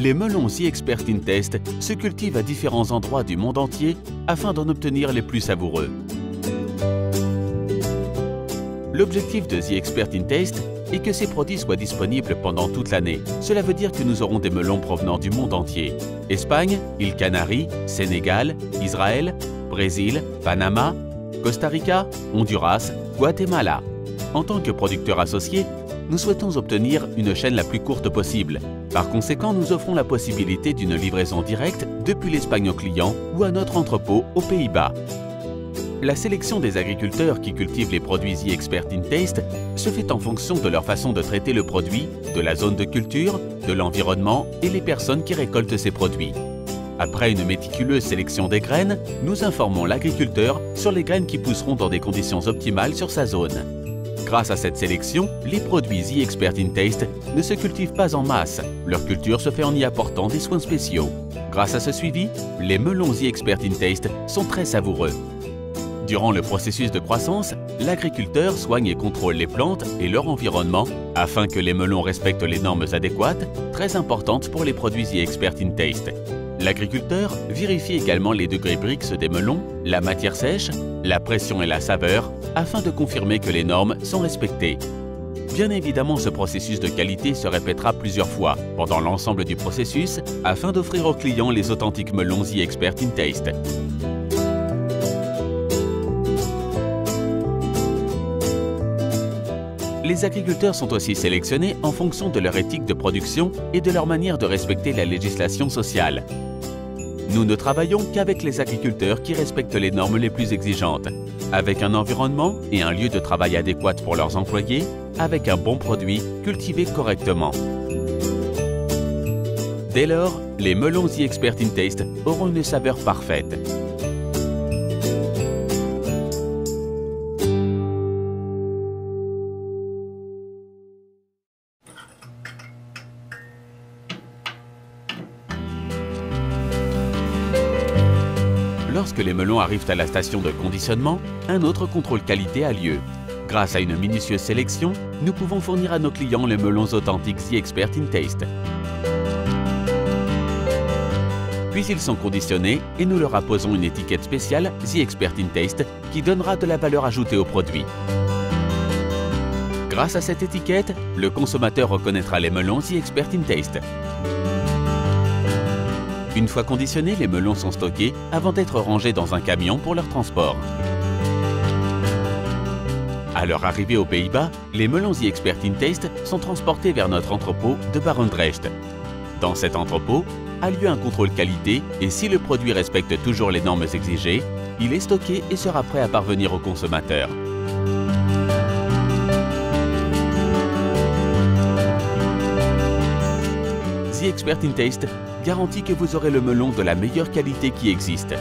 Les melons The Expert in Taste se cultivent à différents endroits du monde entier afin d'en obtenir les plus savoureux. L'objectif de The Expert in Taste est que ces produits soient disponibles pendant toute l'année. Cela veut dire que nous aurons des melons provenant du monde entier. Espagne, îles Canaries, Sénégal, Israël, Brésil, Panama, Costa Rica, Honduras, Guatemala. En tant que producteur associé, nous souhaitons obtenir une chaîne la plus courte possible. Par conséquent, nous offrons la possibilité d'une livraison directe depuis l'Espagne au client ou à notre entrepôt aux Pays-Bas. La sélection des agriculteurs qui cultivent les produits The Expert in Taste se fait en fonction de leur façon de traiter le produit, de la zone de culture, de l'environnement et les personnes qui récoltent ces produits. Après une méticuleuse sélection des graines, nous informons l'agriculteur sur les graines qui pousseront dans des conditions optimales sur sa zone. Grâce à cette sélection, les produits The Expert in Taste ne se cultivent pas en masse. Leur culture se fait en y apportant des soins spéciaux. Grâce à ce suivi, les melons The Expert in Taste sont très savoureux. Durant le processus de croissance, l'agriculteur soigne et contrôle les plantes et leur environnement afin que les melons respectent les normes adéquates, très importantes pour les produits The Expert in Taste. L'agriculteur vérifie également les degrés Brix des melons, la matière sèche, la pression et la saveur afin de confirmer que les normes sont respectées. Bien évidemment, ce processus de qualité se répétera plusieurs fois pendant l'ensemble du processus afin d'offrir aux clients les authentiques melons The Expert in Taste. Les agriculteurs sont aussi sélectionnés en fonction de leur éthique de production et de leur manière de respecter la législation sociale. Nous ne travaillons qu'avec les agriculteurs qui respectent les normes les plus exigeantes, avec un environnement et un lieu de travail adéquat pour leurs employés, avec un bon produit cultivé correctement. Dès lors, les melons The Expert in Taste auront une saveur parfaite. Lorsque les melons arrivent à la station de conditionnement, un autre contrôle qualité a lieu. Grâce à une minutieuse sélection, nous pouvons fournir à nos clients les melons authentiques The Expert in Taste. Puis ils sont conditionnés et nous leur apposons une étiquette spéciale The Expert in Taste qui donnera de la valeur ajoutée au produit. Grâce à cette étiquette, le consommateur reconnaîtra les melons The Expert in Taste. Une fois conditionnés, les melons sont stockés avant d'être rangés dans un camion pour leur transport. À leur arrivée aux Pays-Bas, les melons The Expert in Taste sont transportés vers notre entrepôt de Barendrecht. Dans cet entrepôt a lieu un contrôle qualité et si le produit respecte toujours les normes exigées, il est stocké et sera prêt à parvenir au consommateur. The Expert in Taste garantit que vous aurez le melon de la meilleure qualité qui existe.